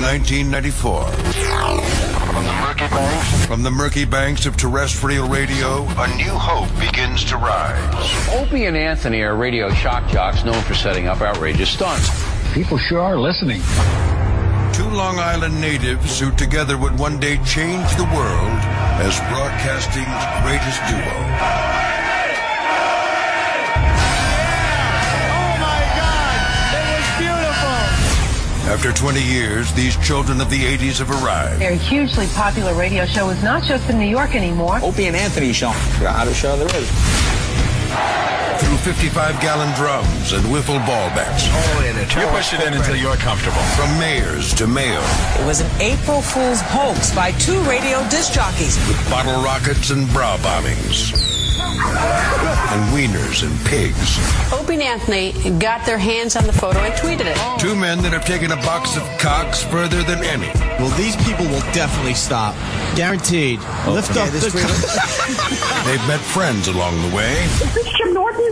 1994. From the murky banks of terrestrial radio, a new hope begins to rise. Opie and Anthony are radio shock jocks known for setting up outrageous stunts. People sure are listening. Two Long Island natives who together would one day change the world as broadcasting's greatest duo. After 20 years, these children of the 80s have arrived. Their hugely popular radio show is not just in New York anymore. Opie and Anthony show. The hottest show there is. Through 55-gallon drums and wiffle ball bats. You push it in until you're comfortable. From mayors to mayo. It was an April Fool's hoax by two radio disc jockeys. With bottle rockets and bra bombings. And wieners and pigs. Opie and Anthony got their hands on the photo and tweeted it. Two men that have taken a box of cocks further than any. Well, these people will definitely stop. Guaranteed. Lift up this They've met friends along the way. Is this Jim Norton?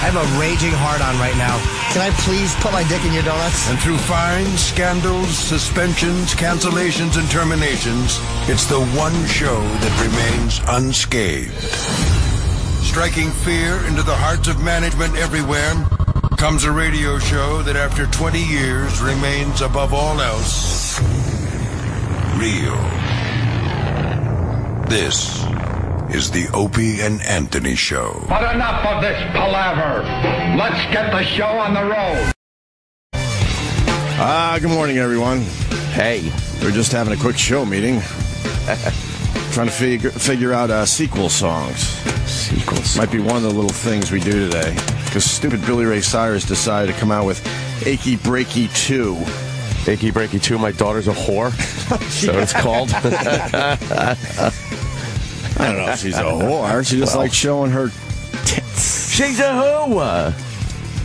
I have a raging hard-on right now. Can I please put my dick in your donuts? And through fines, scandals, suspensions, cancellations, and terminations, it's the one show that remains unscathed. Striking fear into the hearts of management everywhere comes a radio show that after 20 years remains above all else real. This is the Opie and Anthony Show. But enough of this palaver. Let's get the show on the road. Good morning, everyone. Hey. We're just having a quick show meeting. Trying to figure out sequel songs. Sequels. Might be one of the little things we do today. Because stupid Billy Ray Cyrus decided to come out with Achy Breaky 2. Achy Breaky 2, my daughter's a whore. So it's called. I don't know if she's a whore. She just likes showing her tits. She's a hoe.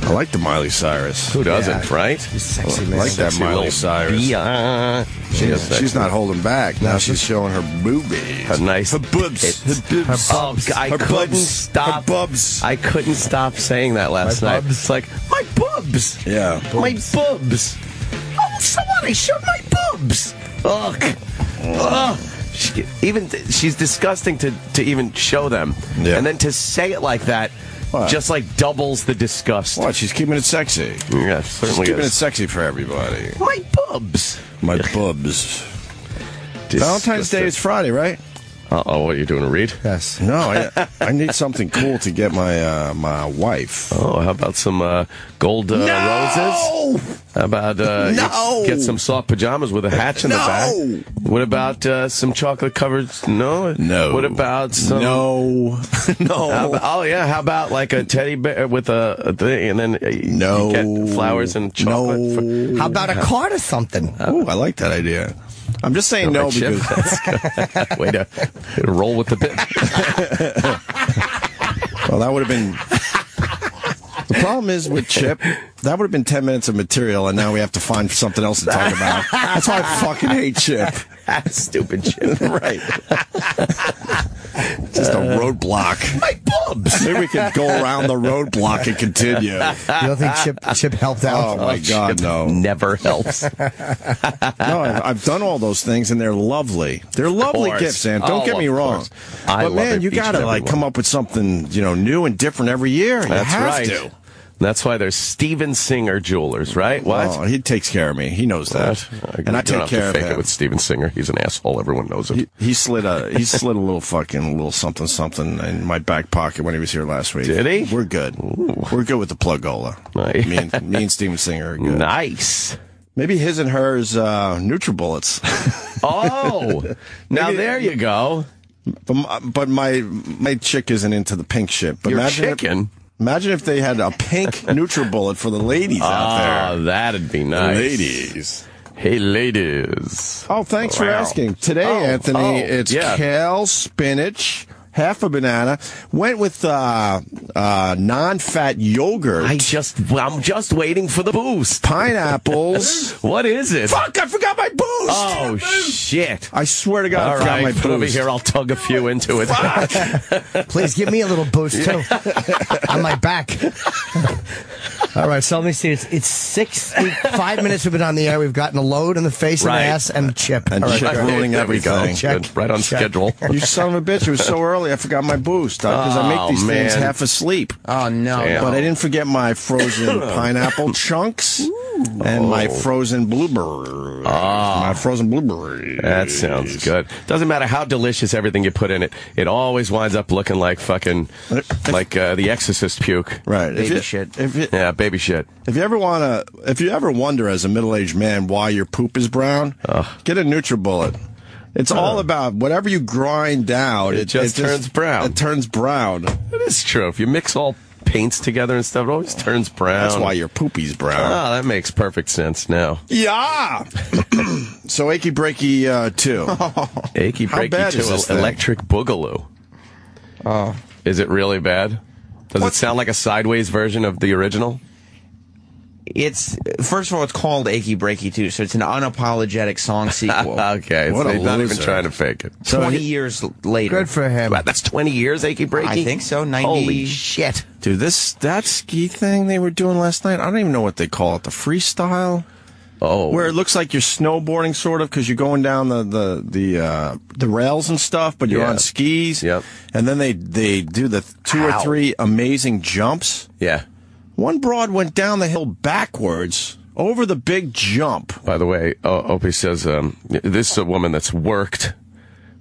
I like the Miley Cyrus. Who doesn't, right? She's sexy, man. I like that Miley Cyrus. Yeah. She's not holding back. Now she's showing her boobies. Her nice. Her boobs. Her boobs. Oh, I couldn't stop. Her bubs. I couldn't stop saying that last night. Bubs. It's like, my boobs. Yeah. My boobs. Oh, someone, I showed my boobs. Ugh. Ugh. She's disgusting to even show them. Yeah. And then to say it like that just like doubles the disgust. What? She's keeping it sexy. Yeah, She's certainly keeping is. it sexy for everybody. My boobs. My bubs. Valentine's Day is Friday, right? Uh-oh, what are you doing, a read? Yes. No, I need something cool to get my my wife. Oh, how about some gold roses? How about get some soft pajamas with a hatch in the back? What about some chocolate-covered... No? No. What about some... No. No. How about like a teddy bear with a thing, and then you get flowers and chocolate? No. How about a card or something? Oh, I like that idea. I'm just saying no because... way to roll with the bit. Well, that would have been... The problem is with Chip, that would have been 10 minutes of material, and now we have to find something else to talk about. That's why I fucking hate Chip. Stupid Chip. Right. Just a roadblock. My boobs! Maybe we could go around the roadblock and continue. You don't think Chip helped out? Oh, my God, Chip no. Never helps. No, I've done all those things, and they're lovely. They're lovely gifts, and don't get me wrong. But, man, you got to come up with something new and different every year. You have to. That's why there's Steven Singer Jewelers, right? What? Oh, he takes care of me. He knows that. And I take care of him. Fake it with Steven Singer. He's an asshole. Everyone knows it. He slid a little something in my back pocket when he was here last week. Did he? We're good. Ooh. We're good with the plug-ola. Nice. Me and Steven Singer are good. Nice. Maybe his and hers NutriBullets. Oh, now there you go. But my chick isn't into the pink shit. But Your chicken? Imagine if they had a pink NutriBullet for the ladies out there. Oh, that'd be nice. Ladies. Hey, ladies. Oh, thanks for asking. Today, Anthony, it's kale, spinach, half a banana. Went with non-fat yogurt. I'm just waiting for the boost. Pineapples. What is it? Fuck, I forgot my boost. Oh, shit. I swear to God, I forgot my boost. Put over here, I'll tug a few into it. Please give me a little boost, too. On my back. All right, so let me see. It's 5 minutes we've been on the air. We've gotten a load in the face and the ass and Chip. And Chip ruining everything. Check. Right on schedule. You son of a bitch. It was so early. I forgot my boost because I make these things half asleep. Oh, no. Damn. But I didn't forget my frozen pineapple chunks and my frozen blueberry. My frozen blueberry. That sounds good. Doesn't matter how delicious everything you put in it. It always winds up looking like fucking, like the Exorcist puke. Right. Baby shit. Yeah, baby shit. If you ever wonder as a middle-aged man why your poop is brown, get a NutriBullet. It's all about whatever you grind out. It just turns brown. It turns brown. It is true. If you mix all paints together and stuff, it always turns brown. That's why your poopy's brown. Oh, that makes perfect sense now. Yeah. So Achy Breaky 2. Achy How Breaky bad is 2, this thing? Electric Boogaloo. Oh. Is it really bad? Does it sound like a sideways version of the original? It's, first of all, it's called Achy Breaky 2, so it's an unapologetic song sequel. Okay, What a he's not even loser. trying to fake it. 20 years later. Good for him. Wow, that's 20 years, Achy Breaky? I think so. 90. Holy shit. Dude, that ski thing they were doing last night, I don't even know what they call it. The freestyle? Oh. Where it looks like you're snowboarding, sort of, because you're going down the rails and stuff, but you're Yeah. on skis. Yep. And then they do the 2 or 3 amazing jumps. Yeah. One broad went down the hill backwards over the big jump. By the way, Opie says this is a woman that's worked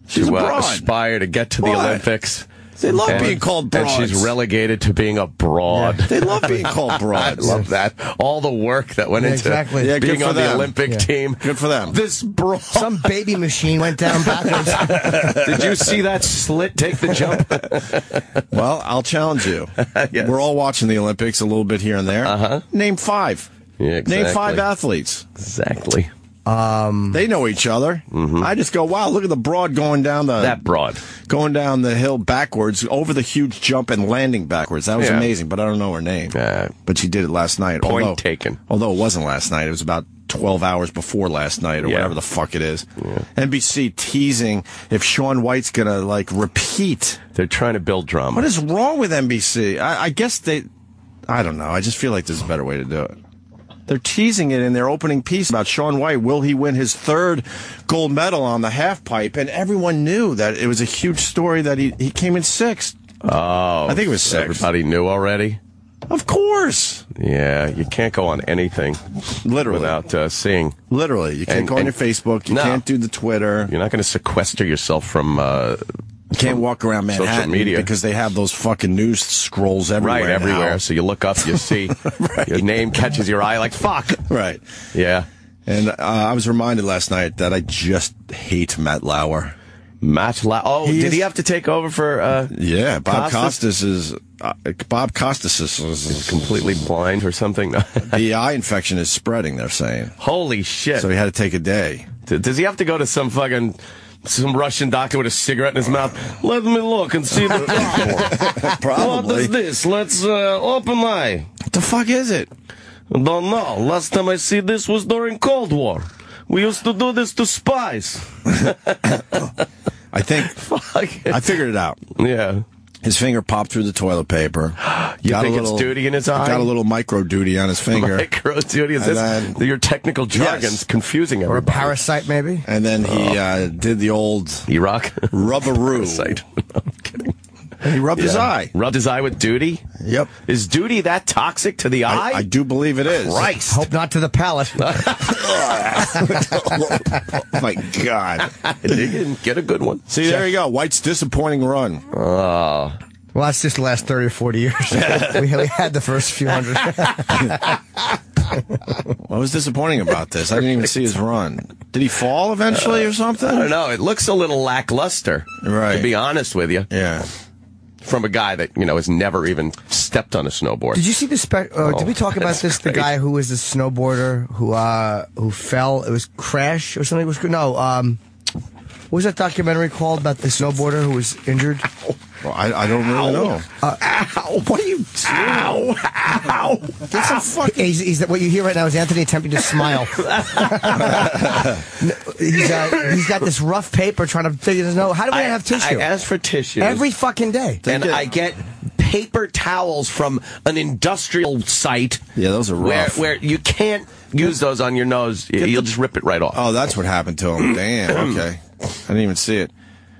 She's a to broad. aspire to get to the What? Olympics. They love being called broads. And she's relegated to being a broad. They love being called I broads. love that. All the work that went Yeah, into exactly. Yeah, being good for on the them. Olympic Yeah. team. Good for them. This broad. Some baby machine went down backwards. Did you see that slit take the jump? Well, I'll challenge you. Yes. We're all watching the Olympics a little bit here and there. Uh-huh. Name 5. Yeah, exactly. Name 5 athletes. Exactly. They know each other. I just go, wow, look at the broad going down That broad. the hill backwards over the huge jump and landing backwards. That was Yeah. amazing, but I don't know her name. But she did it last night. Point taken. Although it wasn't last night. It was about 12 hours before last night or Yeah. whatever the fuck it is. NBC teasing if Shaun White's going to, like, repeat. They're trying to build drama. What is wrong with NBC? I guess I don't know. I just feel like there's a better way to do it. They're teasing it in their opening piece about Shaun White. Will he win his 3rd gold medal on the half pipe? And everyone knew that it was a huge story that he came in 6th. Oh. I think it was 6th. Everybody knew already? Of course. Yeah, you can't go on anything Literally. without seeing. Literally. You can't And- go on and- your Facebook. You No. can't do the Twitter. You're not going to sequester yourself from You can't walk around social Manhattan media. because they have those fucking news scrolls everywhere. right everywhere. now. So you look up, you see your name catches your eye like fuck. Right. Yeah. And I was reminded last night that I just hate Matt Lauer. Oh, did he have to take over for? Yeah, Bob Costas? Costas is Completely blind or something. the eye infection is spreading. They're saying Holy shit! so. He had to take a day. Does he have to go to some Russian doctor with a cigarette in his mouth? Let me look and see the problem. Probably. What is this? Let's open eye. What the fuck is it? Don't know. Last time I see this was during Cold War. We used to do this to spies. I think Fuck. I figured it out. Yeah. His finger popped through the toilet paper. You think it's duty in his eye? Got a little micro duty on his finger. Micro duty. Is And this your technical jargon's confusing Or a everybody? parasite, maybe? And then he did the old Iraq? rubberoo. Parasite. No, I'm kidding. And he rubbed his eye. Rubbed his eye with duty? Yep. Is duty that toxic to the eye? I do believe it is. Christ. Hope not to the palate. Oh my God. You didn't get a good one. See, there you go. White's disappointing run. Oh. Well, that's just the last 30 or 40 years. we had the first few hundred. What was disappointing about this? I didn't even see his run. Did he fall eventually or something? I don't know. It looks a little lackluster. Right. To be honest with you. Yeah. From a guy that, has never even stepped on a snowboard. Did you see the did we talk about this? The guy who was a snowboarder who fell. It was Crash or something. What was that documentary called about the snowboarder who was injured? Well, I don't really know. Ow! What are you doing? Ow! Get some fucking. What you hear right now is Anthony attempting to smile. He's got this rough paper trying to figure this out. How do we have tissue? I ask for tissue every fucking day. and I get paper towels from an industrial site. Yeah, those are rough. Where you can't use those on your nose. You'll just rip it right off. Oh, that's what happened to him. Damn, okay. I didn't even see it.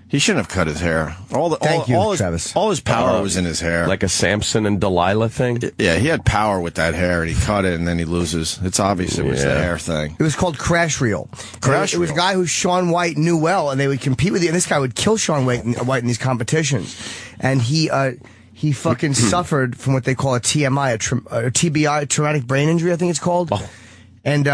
He shouldn't have cut his hair. Travis. All his power was in his hair. Like a Samson and Delilah thing? Yeah, he had power with that hair, and he cut it, and then he loses. It's obvious it was the hair thing. It was called Crash Reel. It was a guy who Shaun White knew well, and they would compete with you. And this guy would kill Shaun White in these competitions. And he fucking suffered from what they call a TMI, a TBI, traumatic brain injury, I think it's called. Oh. And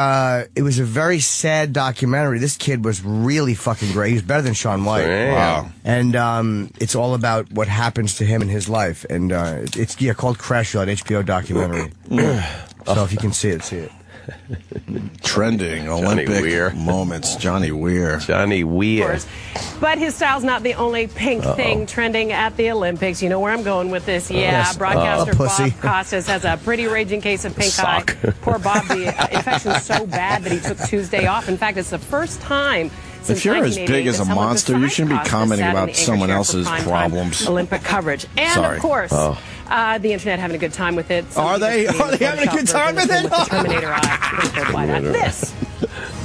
it was a very sad documentary. This kid was really fucking great. He was better than Shaun White. Wow. And it's all about what happens to him in his life. And it's called Crash Reel, an HBO documentary. So if you can see it, see it. Trending Olympic moments. Johnny Weir. Johnny Weir. But his style's not the only pink thing trending at the Olympics. You know where I'm going with this. Yeah, broadcaster Bob Costas has a pretty raging case of pink eye. Poor Bob, the infection's so bad that he took Tuesday off. In fact, it's the first time if you're as big as a monster, you shouldn't be commenting about someone else's problems. Olympic coverage. And, of course, the internet having a good time with it. Are they having a good time with it? Terminator Eye. This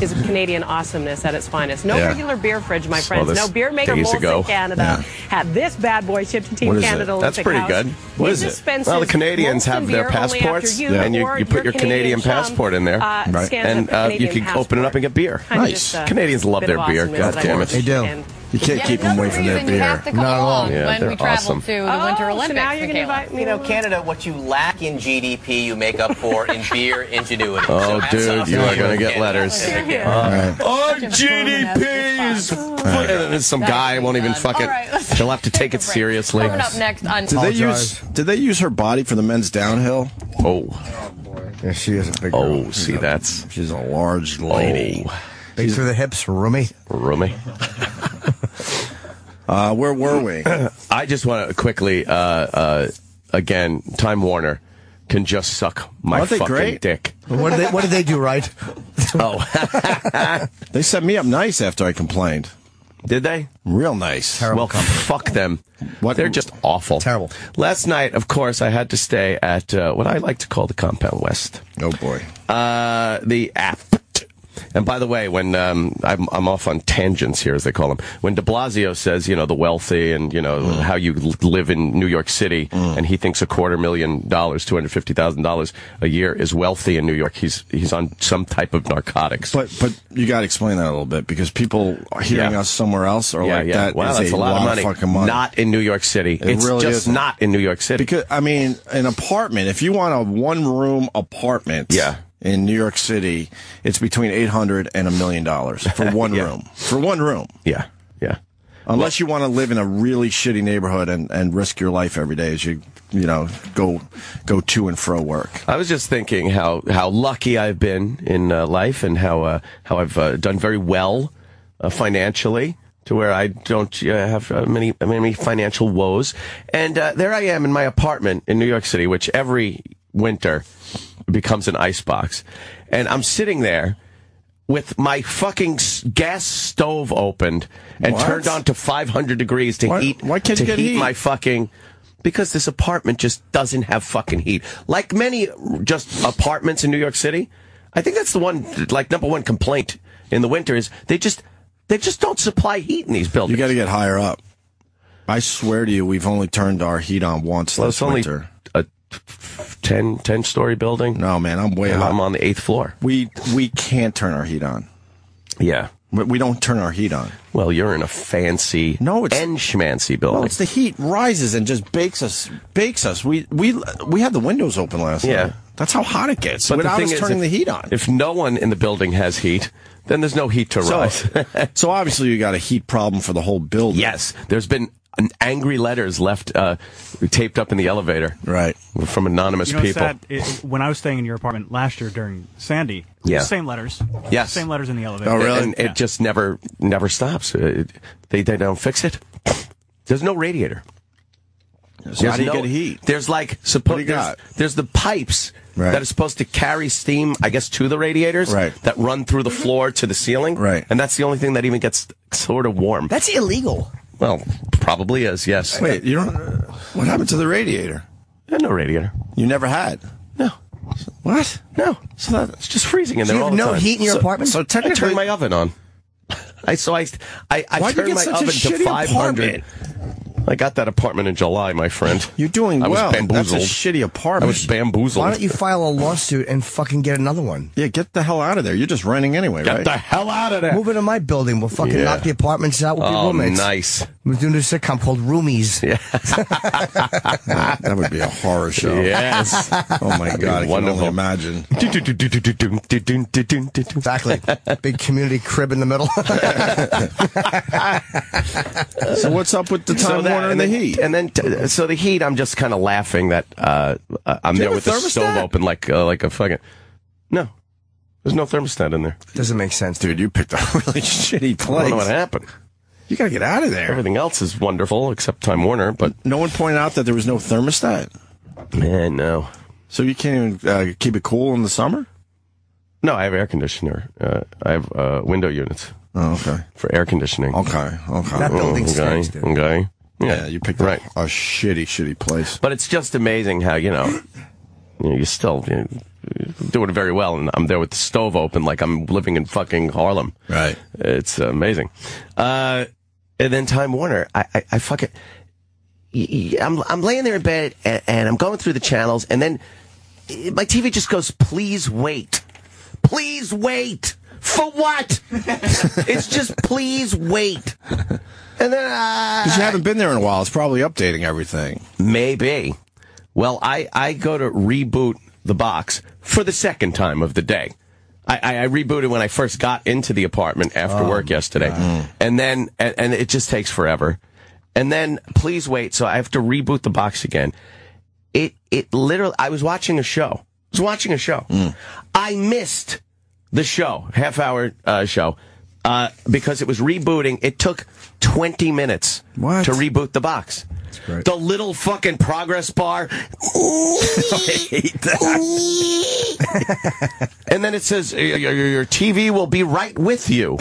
is Canadian awesomeness at its finest. No regular beer fridge, my friends. No beer maker Molson Canada had this bad boy shipped to Team Canada Olympic That's pretty good. What is it? Well, the Canadians have their passports, and you put your Canadian passport in there, and you can open it up and get beer. Nice. Canadians love their beer. God damn it. They do. You can't keep them away from their beer. Not at all. Yeah, when we travel awesome. to the Winter Olympics. So now you're going to invite me. You know, Canada, what you lack in GDP, you make up for in beer ingenuity. Oh, so dude, you are going to get letters. Our GDP is... And then some guy won't even fuck it. He'll have to take it seriously. Coming up next on... Did they use her body for the men's downhill? Oh. Yeah, she is a big girl. Oh, see, She's a large lady. Big through the hips, roomy. Roomy. Where were we? I just want to quickly, again, Time Warner can just suck my fucking dick. What did they do right? They set me up nice after I complained. Did they? Real nice. Terrible company. Fuck them. They're just awful. Terrible. Last night, of course, I had to stay at what I like to call the Compound West. Oh, boy. The app. And by the way, when I'm off on tangents here, as they call them, when de Blasio says, the wealthy and, how you live in New York City, and he thinks $250,000, $250,000 a year is wealthy in New York, he's on some type of narcotics. But you got to explain that a little bit, because people are hearing us somewhere else are that well, is that's a lot of fucking money. Not in New York City. It's really just not in New York City. Because, an apartment, if you want a one-room apartment... in New York City, it's between $800,000 and $1 million for one room. For one room. Yeah. Unless you want to live in a really shitty neighborhood and risk your life every day as you go to and fro work. I was just thinking how lucky I've been in life, and how I've done very well financially, to where I don't have many financial woes. And there I am in my apartment in New York City, which every winter becomes an icebox, and I'm sitting there with my fucking gas stove opened and turned on to 500 degrees to heat my fucking, because this apartment just doesn't have fucking heat. Like many just apartments in New York City, I think that's the one, number one complaint in the winter is they just don't supply heat in these buildings. You got to get higher up. I swear to you, we've only turned our heat on once this winter. 10-story building. No, man, I'm way up. I'm on the 8th floor. We can't turn our heat on. Yeah. We don't turn our heat on. Well, you're in a fancy and schmancy building. No, it's the heat rises and just bakes us. We had the windows open last night. That's how hot it gets. But without the thing us is, turning the heat on. If no one in the building has heat, then there's no heat to rise. So obviously you got a heat problem for the whole building. Yes. There's been angry letters left taped up in the elevator, right, from anonymous people. When I was staying in your apartment last year during Sandy, same letters, same letters in the elevator. Oh, really? And it just never stops. They don't fix it. There's no radiator. So how do you get heat? There's there's the pipes that are supposed to carry steam, I guess, to the radiators that run through the floor to the ceiling, and that's the only thing that even gets sort of warm. That's illegal. Well, probably is, yes. Wait, you don't... what happened to the radiator? No radiator. You never had? No. What? No. So it's just freezing in there all the time. You have no heat in your apartment? So technically... I turned my oven on. I turned my oven to 500. Apartment? I got that apartment in July, my friend. You're doing well. I was bamboozled. That's a shitty apartment. I was bamboozled. Why don't you file a lawsuit and fucking get another one? Yeah, get the hell out of there. You're just renting anyway, right? Get the hell out of there. Move into my building. We'll fucking knock the apartments out. We'll be roommates. Nice. We're doing a sitcom called Roomies. Yeah. That would be a horror show. Yes. Oh, my God. I can only imagine. Exactly. Big community crib in the middle. So what's up with the Time Warner and the heat? And then, so the heat, I'm just kind of laughing that I'm there with the stove open like a fucking... No. There's no thermostat in there. Doesn't make sense. Dude, you picked a really shitty place. I don't know what happened. You gotta get out of there. Everything else is wonderful except Time Warner, but... No one pointed out that there was no thermostat? Man, no. So you can't even keep it cool in the summer? No, I have air conditioner. I have window units. Oh, okay. For air conditioning. Okay. That building stinks, dude. Okay. Yeah, you picked a shitty place. But it's just amazing how, you're still doing very well, and I'm there with the stove open like I'm living in fucking Harlem. Right. It's amazing. And then Time Warner, I fucking... I'm laying there in bed, and I'm going through the channels, and then my TV just goes, please wait. Please wait. For what? It's just please wait. And then... Because you haven't been there in a while. It's probably updating everything. Maybe. Well, I go to reboot the box for the second time of the day. I rebooted when I first got into the apartment after work yesterday. And then, and it just takes forever. And then, please wait, so I have to reboot the box again. It literally, I was watching a show. I missed the show, half-hour show, because it was rebooting. It took 20 minutes to reboot the box. That's great. The little fucking progress bar. I hate that. And then it says, your TV will be right with you.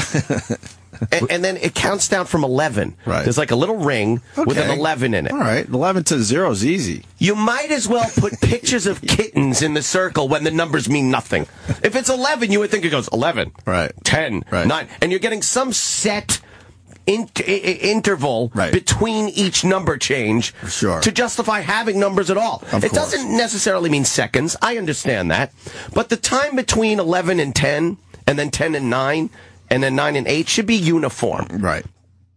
And then it counts down from 11. Right. There's like a little ring with an 11 in it. All right. 11 to 0 is easy. You might as well put pictures of kittens in the circle when the numbers mean nothing. If it's 11, you would think it goes 11, right, 10, right, 9. And you're getting some set interval between each number change to justify having numbers at all. It doesn't necessarily mean seconds. I understand that. But the time between 11 and 10, and then 10 and 9, and then 9 and 8 should be uniform. Right.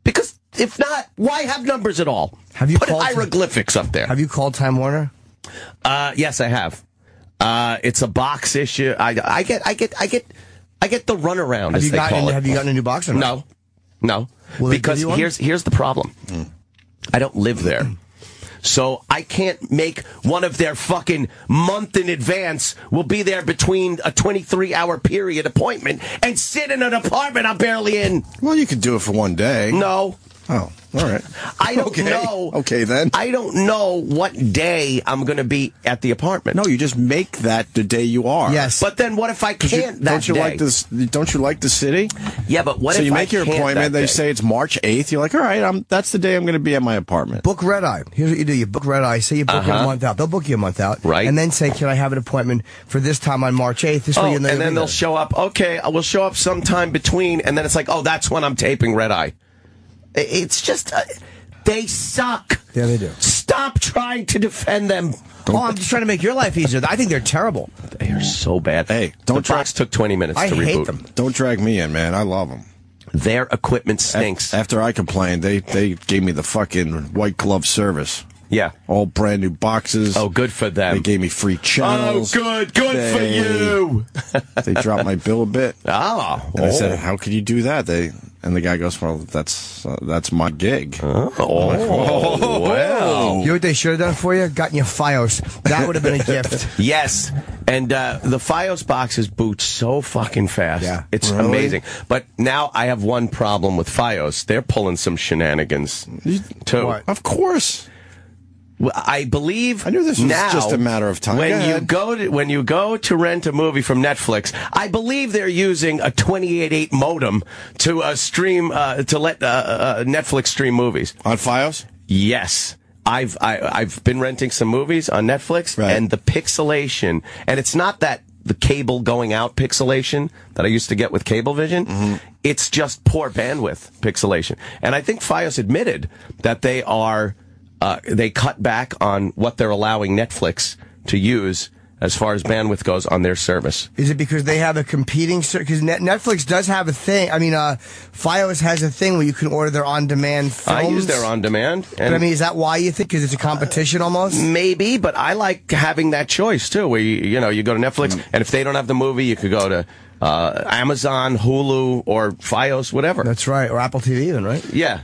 Because if not, why have numbers at all? Have you put hieroglyphics up there? Have you called Time Warner? Yes, I have. It's a box issue. I get the runaround. Have you gotten a new box or not? No. Because here's the problem. I don't live there. So I can't make one of their fucking month in advance will be there between a 23-hour period appointment and sit in an apartment I'm barely in. Well, you could do it for one day. No. Oh, all right. I don't know. Okay, then. I don't know what day I'm going to be at the apartment. No, you just make that the day you are. Yes. But then what if I can't that day? Don't you like the city? Yeah, but what if I can't? So you make your appointment, they say it's March 8th. You're like, all right, that's the day I'm going to be at my apartment. Book Red Eye. Here's what you do. You book Red Eye. Say you book it a month out. They'll book you a month out. Right. And then say, can I have an appointment for this time on March 8th? This way and then they'll show up. Okay, I will show up sometime between. And then it's like, oh, that's when I'm taping Red Eye. It's just, they suck. Yeah, they do. Stop trying to defend them. I'm just trying to make your life easier. I think they're terrible. They are so bad. Hey, the box took 20 minutes to reboot. I hate them. Don't drag me in, man. I love them. Their equipment stinks. After I complained, they gave me the fucking white glove service. Yeah. All brand new boxes. Oh, good for them. They gave me free channels. Oh, good for you. They dropped my bill a bit. Oh. And I said, how could you do that? And the guy goes, well, that's my gig. Wow. You know what they should have done for you? Gotten you Fios. That would have been a gift. Yes. And the Fios boxes boot so fucking fast. Yeah. It's amazing. But now I have one problem with Fios. They're pulling some shenanigans, too. What? Of course. I believe I knew this was now, just a matter of time. When you go to rent a movie from Netflix, I believe they're using a 28.8 modem to stream to let Netflix stream movies on FiOS. Yes. I've been renting some movies on Netflix, and the pixelation, and it's not that the cable going out pixelation that I used to get with Cablevision. It's just poor bandwidth pixelation. And I think FiOS admitted that they are they cut back on what they're allowing Netflix to use as far as bandwidth goes on their service. Is it because they have a competing... Because Netflix does have a thing. I mean, FiOS has a thing where you can order their on-demand films. I use their on-demand. But I mean, is that why you think? Because it's a competition almost? Maybe, but I like having that choice, too, where you go to Netflix, and if they don't have the movie, you could go to Amazon, Hulu, or FiOS, whatever. That's right, or Apple TV even, right? Yeah.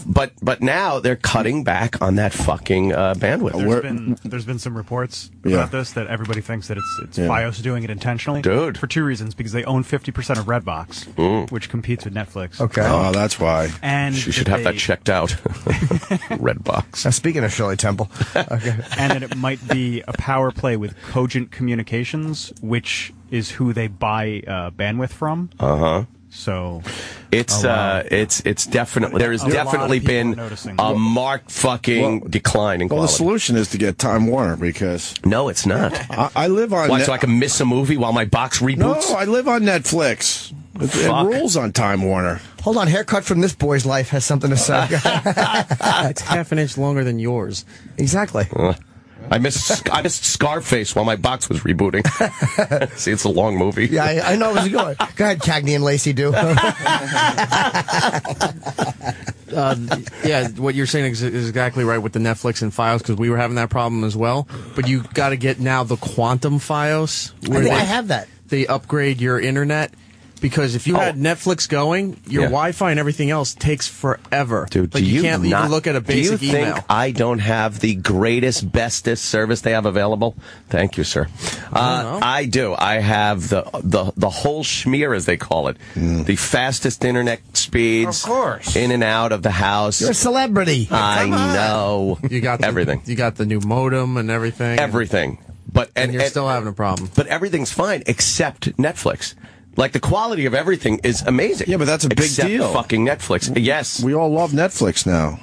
But now they're cutting back on that fucking bandwidth. There's been some reports about this that everybody thinks that it's FiOS doing it intentionally. Dude. For two reasons. Because they own 50% of Redbox, which competes with Netflix. Okay. Oh, that's why. And you should have that checked out. Redbox. Now, speaking of Shirley Temple. Okay. And that it might be a power play with Cogent Communications, which is who they buy bandwidth from. So it's definitely there has definitely been a marked fucking decline in quality. Well, the solution is to get Time Warner because no, it's not. I live on. Why, so I can miss a movie while my box reboots? No, I live on Netflix. It rules on Time Warner. Hold on, haircut from this boy's life has something to say. It's half an inch longer than yours. Exactly. I missed Scarface while my box was rebooting. See, it's a long movie. Yeah, I know where it's going. Go ahead, Cagney and Lacey, do. Yeah, what you're saying is exactly right with the Netflix and FiOS, because we were having that problem as well. But you got to get now the Quantum FiOS. I have that. They upgrade your internet. Because if you had Netflix going, your Wi-Fi and everything else takes forever. Dude, like you can't even look at a basic email. Do you think I don't have the greatest, bestest service they have available? Thank you, sir. I do. I have the whole schmear, as they call it. The fastest internet speeds. Of course. In and out of the house. You're a celebrity. I know. You got everything. You got the new modem and everything. Everything. And you're still having a problem. But everything's fine except Netflix. Like, the quality of everything is amazing. Yeah, but that's a big deal. Fucking Netflix. Yes. We all love Netflix now.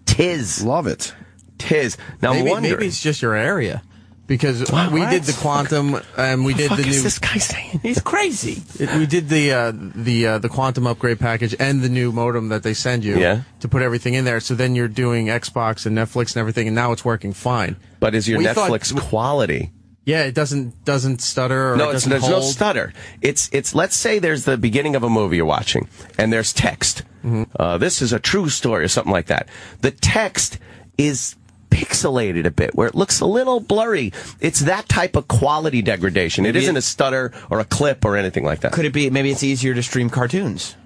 Tis. Love it. Tis. Now, maybe it's just your area. Because we did the Quantum, and we did the new... What is this guy saying? He's crazy. We did the Quantum upgrade package and the new modem that they send you to put everything in there. So then you're doing Xbox and Netflix and everything, and now it's working fine. But is your Netflix quality... Yeah, it doesn't stutter. Or there's no stutter. It's let's say there's the beginning of a movie you're watching, and there's text. This is a true story or something like that. The text is pixelated a bit, where it looks a little blurry. It's that type of quality degradation. It isn't a stutter or a clip or anything like that. Could it be? Maybe it's easier to stream cartoons.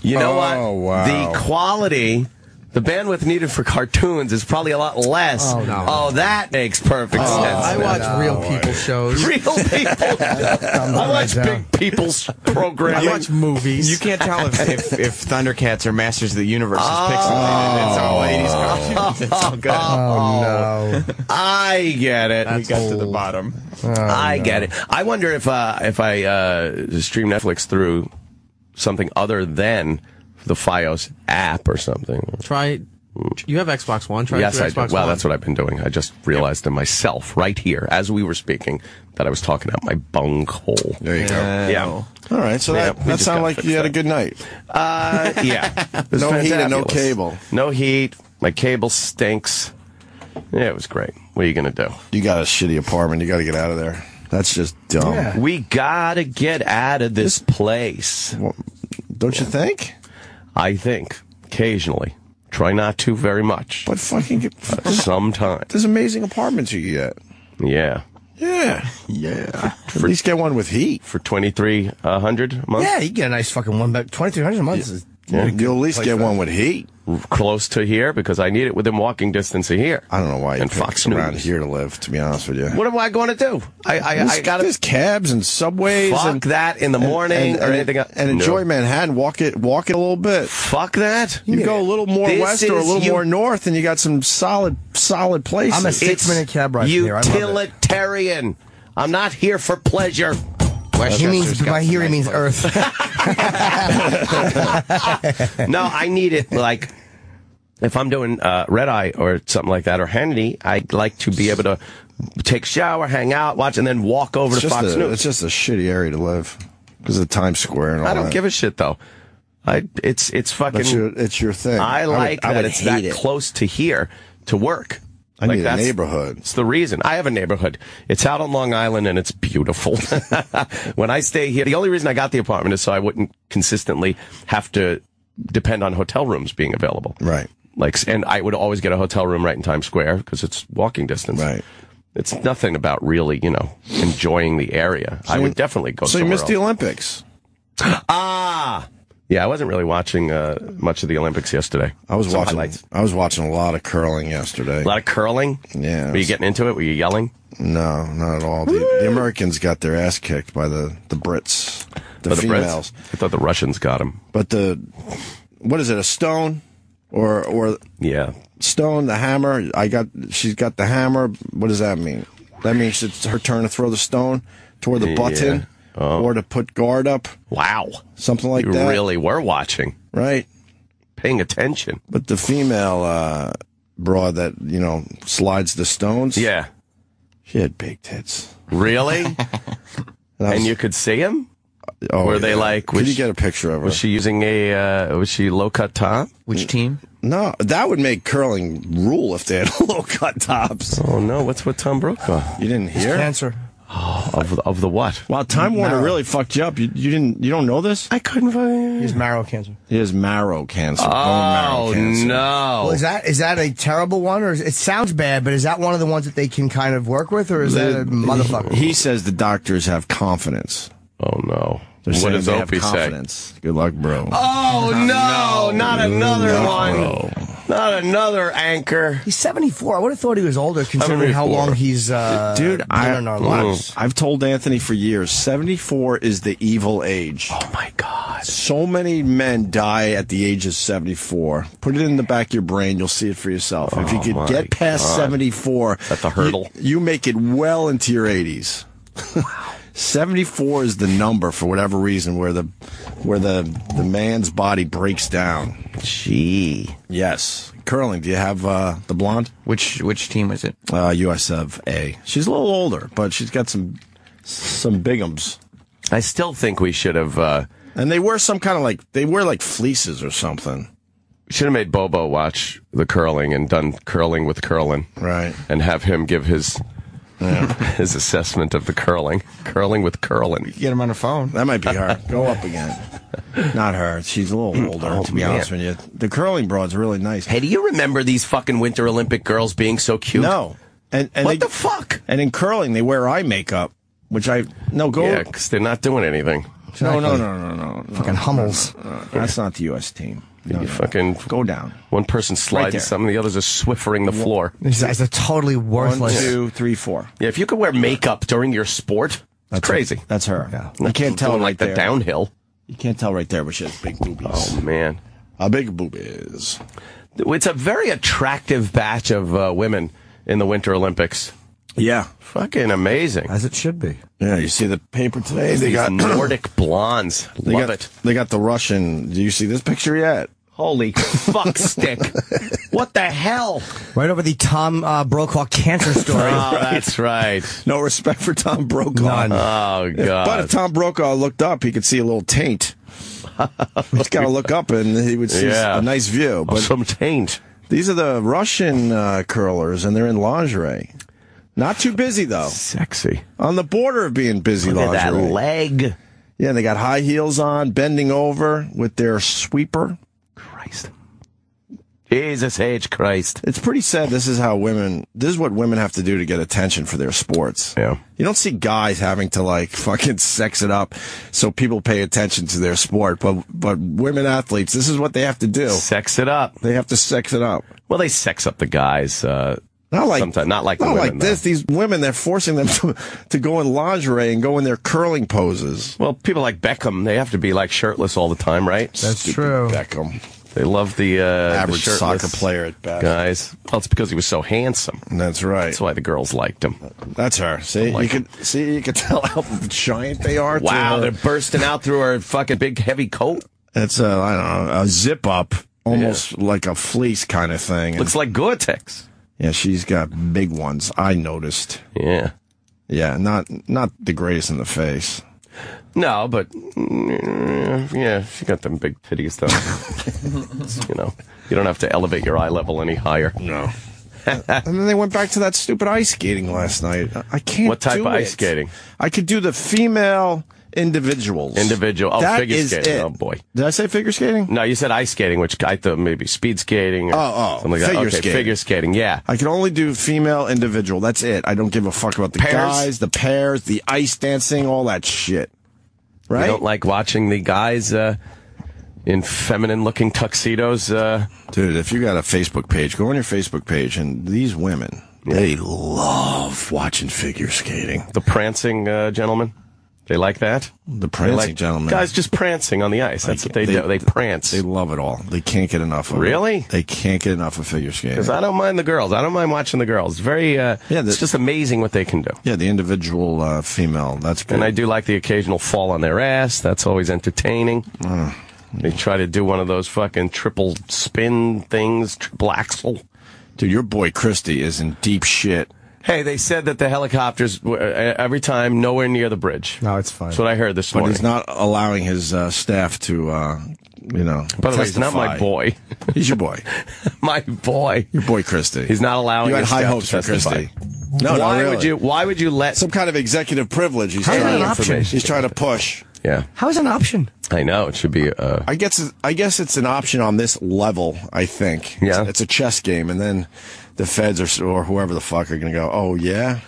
You know what? Wow. The quality. The bandwidth needed for cartoons is probably a lot less. Oh, that makes perfect sense. I watch real people shows. Real people. I watch big people's programs. I watch movies. You can't tell if Thundercats or Masters of the Universe is pixelated. It's all 80s cartoons. It's all good. Oh, no. I get it. We got to the bottom. I get it. I wonder if I stream Netflix through something other than the FiOS app or something. Try. You have Xbox One. Try yes, I do. Xbox Well, One. that's what I've been doing. I just realized to myself right here as we were speaking that I was talking out my bunghole. There you go. Yeah. All right. So that sounded like you had a good night. Yeah. No heat and no cable. No heat. My cable stinks. Yeah, it was great. What are you going to do? You got a shitty apartment. You got to get out of there. That's just dumb. Yeah. We got to get out of this place. Well, don't you think? I think. Occasionally. Try not to very much. But fucking sometimes. There's amazing apartments you get. Yeah. Yeah. At least get one with heat. For $2,300 a month? Yeah, you get a nice fucking one, but $2,300 a month is Yeah. You'll at least get one with heat. Close to here, because I need it within walking distance of here. I don't know why you and picked around here to live, to be honest with you. What am I going to do? I got There's cabs and subways. Fuck that in the morning or anything else. And enjoy Manhattan. Walk it a little bit. Fuck that. You go a little more west or a little more north, and you got some solid places. I'm a 6-minute cab ride here. Utilitarian. I'm not here for pleasure. He means Earth. No, I need it like if I'm doing Red Eye or something like that, or Hannity, I like to be able to take a shower, hang out, watch, and then walk over to Fox News. It's just a shitty area to live because of Times Square and all that. I don't give a shit though. It's fucking. It's your thing. I like that it's that close to here to work. I need a neighborhood. It's the reason. I have a neighborhood. It's out on Long Island, and it's beautiful. When I stay here, the only reason I got the apartment is so I wouldn't consistently have to depend on hotel rooms being available. Right. And I would always get a hotel room right in Times Square because it's walking distance. Right. It's nothing about really, enjoying the area. I would definitely go somewhere else. So you missed the Olympics. Yeah, I wasn't really watching much of the Olympics yesterday. I was watching a lot of curling yesterday. A lot of curling? Yeah. Were you getting into it? Were you yelling? No, not at all. The Americans got their ass kicked by the Brits. The females. Brits? I thought the Russians got them. But what is it, a stone? Or yeah. Stone, the hammer. She's got the hammer. What does that mean? That means it's her turn to throw the stone toward the button. Or to put guard up. Wow. Something like that. You really were watching. Right. Paying attention. But the female broad that, slides the stones. Yeah. She had big tits. Really? And you could see them? Oh, were they like... Could you get a picture of her? Was she using was she low-cut top? Which team? No, that would make curling rule if they had low-cut tops. Oh, no. What's with Tom Brokaw? You didn't hear? Cancer. Oh, of the what? Wow, Time Warner really fucked you up. You don't know this? I couldn't find. He has marrow cancer. He has marrow cancer. Oh, no. Well, is that a terrible one, or it sounds bad? But is that one of the ones that they can kind of work with, or is that a motherfucker? He says the doctors have confidence. Oh no. What does Opie say? Good luck, bro. Oh, no, not another one. Bro. Not another anchor. He's 74. I would have thought he was older, considering how long he's in our lives. I've told Anthony for years, 74 is the evil age. Oh, my God. So many men die at the age of 74. Put it in the back of your brain. You'll see it for yourself. If you could get past 74, that's a hurdle. You make it well into your 80s. Wow. 74 is the number for whatever reason where the man's body breaks down. Gee. Yes. Curling. Do you have the blonde? Which team is it? US of A. She's a little older, but she's got some bigums. I still think we should have. And they wear some kind of they wear like fleeces or something. Should have made Bobo watch the curling and done curling with curling. Right. And have him give his assessment of the curling with curling. You get him on the phone. That might be her. Go up again. Not her. She's a little older, to be honest with you. The curling broad's really nice. Hey, do you remember these fucking Winter Olympic girls being so cute? No. And what the fuck? And in curling, they wear eye makeup, which Yeah, because they're not doing anything. No. Fucking Hummels. That's not the U.S. team. You fucking go down. One person slides something, the others are swiffering the floor. These guys are totally worthless. 1, 2, 3, 4. Yeah, if you could wear makeup during your sport, that's crazy. That's her. Yeah. You can't tell like the downhill. You can't tell right there, but she has big boobies. Oh man, big boobies. It's a very attractive batch of women in the Winter Olympics. Yeah, fucking amazing, as it should be. Yeah, you see the paper today. They got Nordic blondes. Love it. They got the Russian. Do you see this picture yet? Holy fuck stick. What the hell? Right over the Tom Brokaw cancer story. Oh, that's right. No respect for Tom Brokaw. None. Oh, God. But if Tom Brokaw looked up, he could see a little taint. He's got to look up and he would see a nice view. But some taint. These are the Russian curlers, and they're in lingerie. Not too busy, though. Sexy. On the border of being busy Look lingerie. at that leg. Yeah, they got high heels on, bending over with their sweeper. Christ. Jesus H. Christ. It's pretty sad. This is what women have to do to get attention for their sports. Yeah. You don't see guys having to, like, fucking sex it up so people pay attention to their sport. But women athletes, this is what they have to do. Sex it up. They have to sex it up. Well, they sex up the guys. Not like the women, like this. Though. These women, they're forcing them to go in lingerie and go in their curling poses. Well, people like Beckham, they have to be, like, shirtless all the time, right? That's true. Beckham. They love the average the soccer player at best. Guys. Well, it's because he was so handsome. That's right. That's why the girls liked him. That's her. See, you can tell how giant they are. Wow, they're bursting out through her fucking big heavy coat. It's I don't know, a zip up, almost like a fleece kind of thing. Looks like Gore-Tex. Yeah, she's got big ones. I noticed. Yeah. Yeah, not the greatest in the face. No, but yeah, she got them big titties though. You don't have to elevate your eye level any higher. No. And then they went back to that stupid ice skating last night. I can't. What type do of it. ice skating? I could do the female individuals. Oh, that figure is skating. it. Oh boy. Did I say figure skating? No, you said ice skating, which I thought maybe speed skating. Or something like figure that. skating. Figure skating. Yeah. I can only do female individual. That's it. I don't give a fuck about the guys, the pairs, the ice dancing, all that shit. Right? You don't like watching the guys in feminine-looking tuxedos? Dude, if you got a Facebook page, go on your Facebook page, and these women, they love watching figure skating. The prancing gentlemen? They like that? The prancing gentlemen. Guys just prancing on the ice. That's what they do. They prance. They love it all. They can't get enough of it. Really? They can't get enough of figure skating. Because I don't mind the girls. I don't mind watching the girls. Very, it's just amazing what they can do. Yeah, the individual female. That's good. And I do like the occasional fall on their ass. That's always entertaining. They try to do one of those fucking triple spin things, triple axel. Dude, your boy Christie is in deep shit. Hey, they said that the helicopters, every time, nowhere near the bridge. No, it's fine. That's what I heard this morning. But he's not allowing his staff to, By the way, he's not my boy. He's your boy. My boy. Your boy Christie. He's not allowing you had his high staff hopes to for testify. Christie. No, why not really. Why would you let some kind of executive privilege? He's trying to push. Yeah. How is that an option? I know it should be. I guess it's an option on this level. I think. Yeah. It's a chess game, and then the feds or whoever the fuck are going to go. Oh yeah.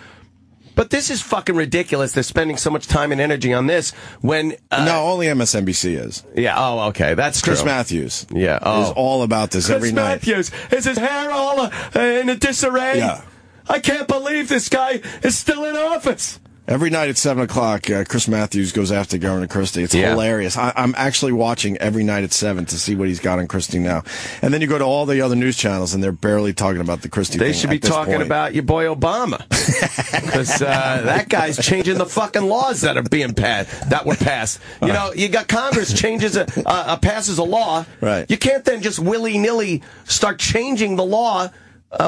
But this is fucking ridiculous. They're spending so much time and energy on this when... no, only MSNBC is. Yeah, oh, okay, that's Chris true. Matthews. Yeah, is all about this every night. Chris Matthews, is his hair all in a disarray? Yeah. I can't believe this guy is still in office. Every night at 7 o'clock, Chris Matthews goes after Governor Christie. It's hilarious. I'm actually watching every night at 7 to see what he's got on Christie now. And then you go to all the other news channels, and they're barely talking about the Christie thing. They should be talking about your boy Obama. Because that guy's changing the fucking laws that are being passed. You know, you got Congress passes a law. Right. You can't then just willy-nilly start changing the law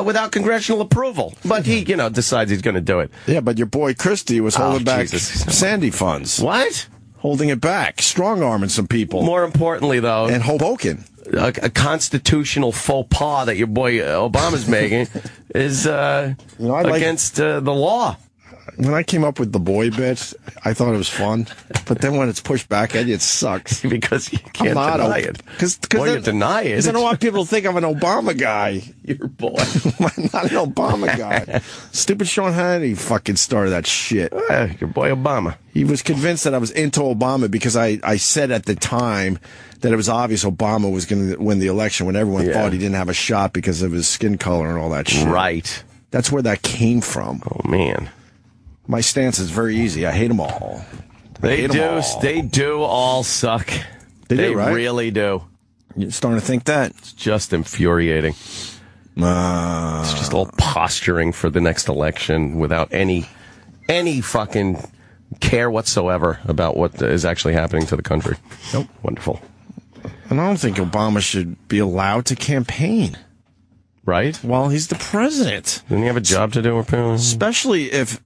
without congressional approval. But he, decides he's going to do it. Yeah, but your boy Christie was holding back Sandy funds. What? Holding it back. Strong-arming some people. More importantly, though... And Hoboken. A constitutional faux pas that your boy Obama's making is against the law. When I came up with the boy bit, I thought it was fun. But then when it's pushed back at you, it sucks. Because you can't deny it. Well, you deny it. Because I don't want people to think I'm an Obama guy. Your boy. I'm not an Obama guy. Stupid Sean Hannity fucking started that shit. Your boy Obama. He was convinced that I was into Obama because I said at the time that it was obvious Obama was going to win the election when everyone thought he didn't have a shot because of his skin color and all that shit. Right. That's where that came from. Oh, man. My stance is very easy. I hate them all. They do all suck. They do, right? really do. You're starting to think that? It's just infuriating. It's just all posturing for the next election without any fucking care whatsoever about what is actually happening to the country. Nope. Wonderful. And I don't think Obama should be allowed to campaign. Right? Well, he's the president. Doesn't he have a job to do? Especially if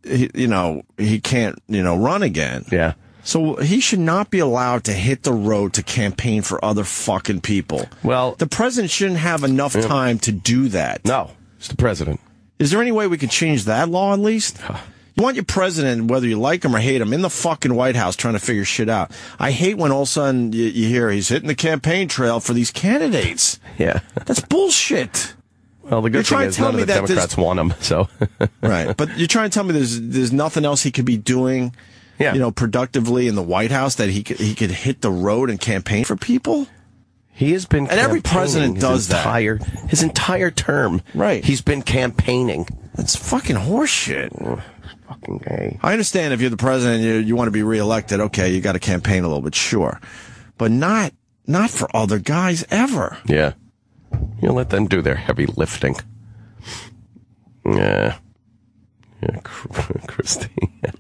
he can't, run again. Yeah. So he should not be allowed to hit the road to campaign for other fucking people. Well, the president shouldn't have enough time to do that. No, it's the president. Is there any way we could change that law at least? You want your president, whether you like him or hate him, in the fucking White House trying to figure shit out. I hate when all of a sudden you hear he's hitting the campaign trail for these candidates. Yeah. That's bullshit. Well, the good thing is none of the Democrats want him, so. Right. But you're trying to tell me there's nothing else he could be doing, productively in the White House that he could hit the road and campaign for people? He has been and every president does his entire term. Right. He's been campaigning. That's fucking horseshit. Fucking gay. I understand if you're the president, you want to be reelected. Okay, you got to campaign a little bit, sure, but not for other guys ever. Yeah, let them do their heavy lifting. Yeah, Christie.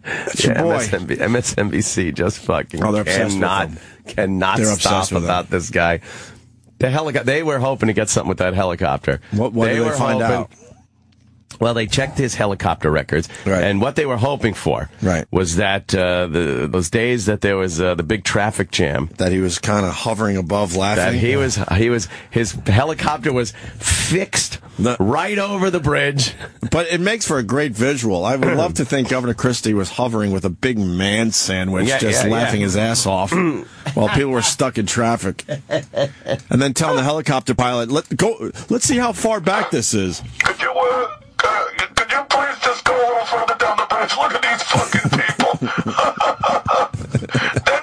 That's your boy. MSNBC just fucking cannot stop about this guy. They were hoping to get something with that helicopter. What did they find out? Well, they checked his helicopter records, and what they were hoping for was that those days that there was the big traffic jam, that he was kind of hovering above, laughing. That his helicopter was fixed right over the bridge. But it makes for a great visual. I would love to think Governor Christie was hovering with a big man sandwich, laughing his ass off while people were stuck in traffic, and then telling the helicopter pilot, "Let's see how far back this is." Could you please just go a little further down the bridge? Look at these fucking people.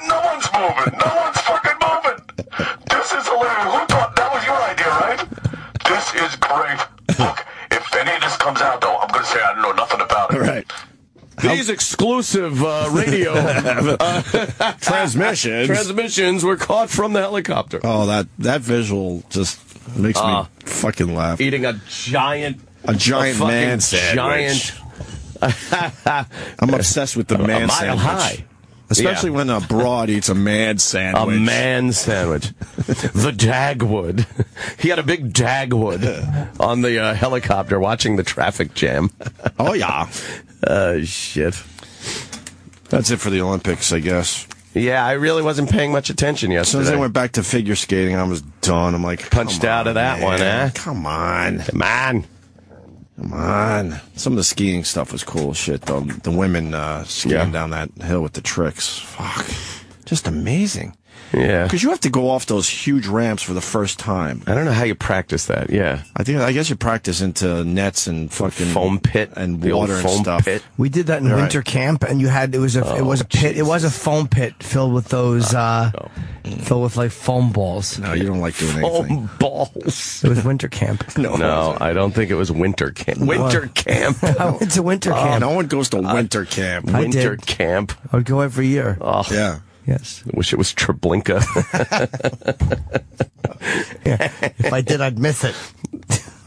No one's moving. No one's fucking moving. This is hilarious. Who thought that was your idea, right? This is great. Look, if any of this comes out, though, I'm going to say I know nothing about it. Right. These exclusive radio transmissions were caught from the helicopter. Oh, that visual just makes me fucking laugh. Eating a giant man sandwich. I'm obsessed with the man sandwich. A mile high. Especially when a broad eats a man sandwich. A man sandwich. The Dagwood. He had a big Dagwood on the helicopter watching the traffic jam. Oh, yeah. Shit. That's it for the Olympics, I guess. Yeah, I really wasn't paying much attention yesterday. As soon as I went back to figure skating, I was done. I'm like, punched out of that one, eh? Come on. Come on. Some of the skiing stuff was cool as shit, though. The women skiing down that hill with the tricks. Fuck. Just amazing. Yeah. Because you have to go off those huge ramps for the first time. I don't know how you practice that, yeah. I guess you practice into nets and fucking foam pit and the water old and foam stuff. Pit. We did that in winter camp, and it was a pit. It was a foam pit filled with those filled with like foam balls. No, you don't like doing anything. Foam balls. It was winter camp. No, I don't think it was winter camp. Winter camp. I went to winter camp. No one goes to winter camp. Winter camp. I would go every year. Oh. Yeah. Yes. I wish it was Treblinka. If I did, I'd miss it.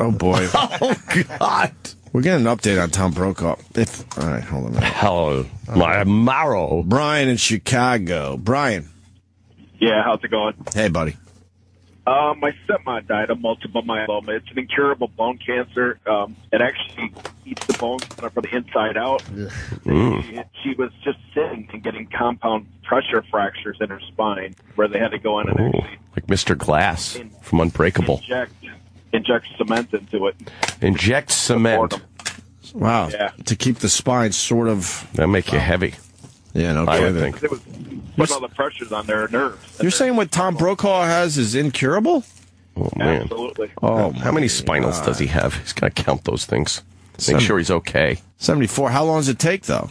Oh, boy. Oh, God. We're getting an update on Tom Brokaw. All right, hold on a minute. Hello, my marrow. Brian in Chicago. Brian. Yeah, how's it going? Hey, buddy. My stepmom died of multiple myeloma. It's an incurable bone cancer. It actually eats the bones from the inside out. She was just sitting and getting compound pressure fractures in her spine where they had to go in and actually... Like Mr. Glass from Unbreakable. Inject cement into it. Inject cement. Wow. Yeah. To keep the spine sort of... That'll make you heavy. Yeah, no I kidding. would think. It was putting all the pressures on their nerves. You're saying what Tom Brokaw has is incurable? Oh, man. Absolutely. Oh, how many spinals does he have? He's got to count those things. Make sure he's okay. 74. How long does it take, though?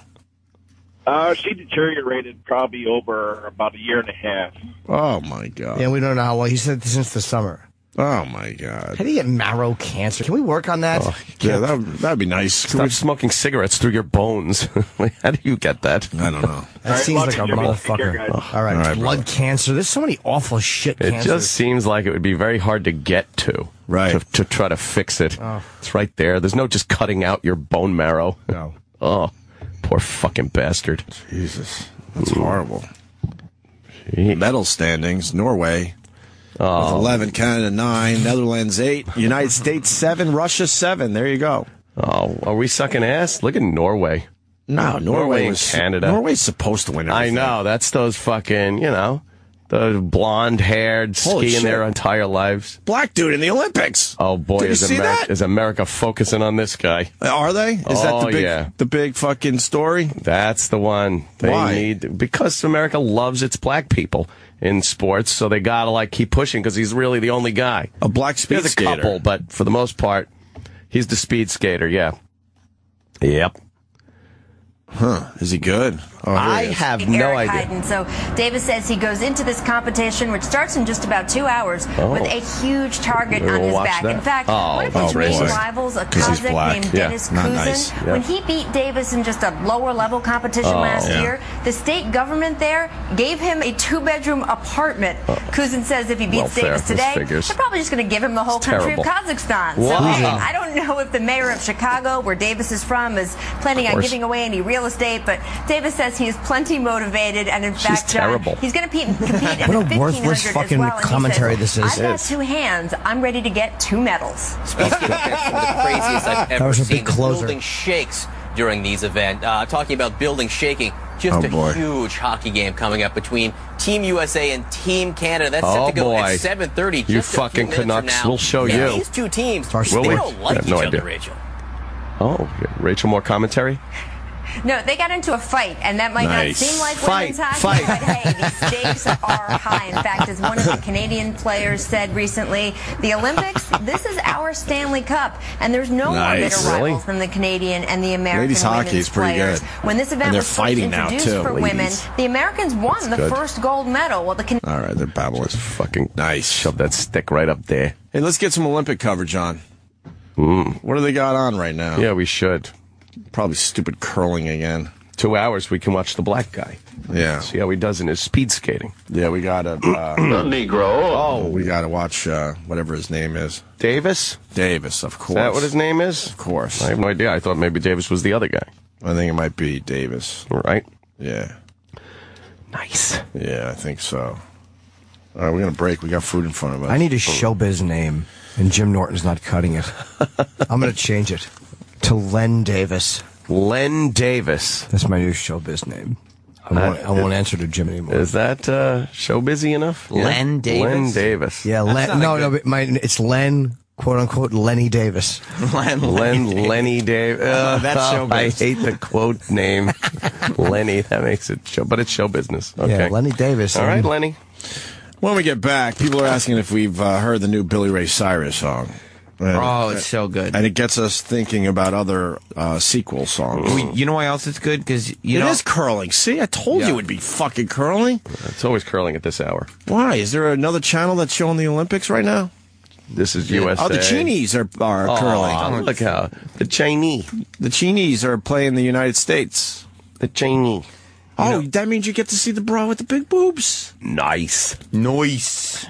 She deteriorated probably over about a year and a half. Oh, my God. Yeah, we don't know how long. He said since the summer. Oh, my God. How do you get marrow cancer? Can we work on that? Oh, yeah, that'd be nice. Stop smoking cigarettes through your bones. How do you get that? I don't know. That seems like a motherfucker. All right, blood cancer. There's so many awful shit cancers. It just seems like it would be very hard to get to. Right. To try to fix it. Oh. It's right there. There's no just cutting out your bone marrow. No. Oh, poor fucking bastard. Jesus. That's horrible. Medal standings, Norway. With 11, Canada 9, Netherlands 8, United States 7, Russia 7. There you go. Oh, are we sucking ass? Look at Norway. No, Norway and Canada. Norway's supposed to win everything. I know. That's those fucking, The blonde-haired Holy skiing shit. their entire lives. Black dude in the Olympics. Oh boy, Did you see that? Is America focusing on this guy? Are they? Is that the big fucking story? That's the one. Why? Because America loves its black people in sports, so they gotta keep pushing because he's really the only guy. A black speed There's skater. a couple, but for the most part, he's the speed skater. Yeah. Yep. Huh. Is he good? Oh, I have no Eric idea. Heiden. So Davis says he goes into this competition, which starts in just about 2 hours, with a huge target on his back. that. In fact, one of his that's main racist. rivals, a 'Cause he's Kazakh black. named Yeah, Denis not Kuzin, nice. Yeah. when he beat Davis in just a lower-level competition last year, the state government there gave him a 2-bedroom apartment. Kuzin says if he beats Welfare, Davis this today, figures. they're probably just going to give him the whole country terrible. of Kazakhstan. So Wow. hey, I don't know if the mayor of Chicago, where Davis is from, is planning on course. giving away any real estate, but Davis says he is plenty motivated, and in fact, John, terrible. he's going to compete in What the a worthless 1500 fucking as well. And he commentary says, this is. I've got 2 hands. I'm ready to get 2 medals. Speaking of the craziest I've ever was a seen, big the closer. building shakes during these events. Talking about building shaking, just Oh, boy. a huge hockey game coming up between Team USA and Team Canada. That's set Oh, to go boy. at 7:30. You just a few fucking minutes from Canucks now. will show And you. These two teams, Will they we? don't like I have each no other, idea. Rachel. Oh, Rachel, more commentary? No, they got into a fight, and that might Nice. not seem like Fight, women's hockey, fight. but hey, the stakes are high. In fact, as one of the Canadian players said recently, the Olympics, this is our Stanley Cup, and there's no more Nice. bitter Really? rivals than the Canadian and the American Ladies hockey women's is pretty players. good. When this event And they're was first fighting now, introduced too, for ladies. women, the Americans won the good. first gold medal, while the All right, they're babbling. Fucking Nice. shove that stick right up there. Hey, let's get some Olympic coverage on. What do they got on right now? Yeah, we should. Probably stupid curling again. 2 hours, we can watch the black guy. Yeah. See how he does in his speed skating. Yeah, we got to. Negro. We got to watch whatever his name is. Davis? Davis, of course. Is that what his name is? Of course. I have no idea. I thought maybe Davis was the other guy. I think it might be Davis. Right? Yeah. Nice. Yeah, I think so. All right, we're going to break. We got food in front of us. I need a showbiz name, and Jim Norton's not cutting it. I'm going to change it to Len Davis. Len Davis. That's my new showbiz name. I won't answer to Jim anymore. Is that show busy enough? Yeah. Len Davis? Len Davis. Yeah, Len. No, but it's Len, quote unquote, Lenny Davis. Lenny Davis. That's showbiz. I hate the quote name. Lenny. That makes it show, but it's show business. Okay. Yeah, Lenny Davis. All right, Lenny. When we get back, people are asking if we've heard the new Billy Ray Cyrus song. Oh, it's so good. And it gets us thinking about other sequel songs. You know why else it's good? Because It is curling. See, I told you it would be fucking curling. It's always curling at this hour. Why? Is there another channel that's showing the Olympics right now? This is USA. Oh, the Chinese are curling. Oh, look how the Chinese. The Chinese are playing the United States. The Chinese. Oh, that means you get to see the bra with the big boobs. Nice. Nice.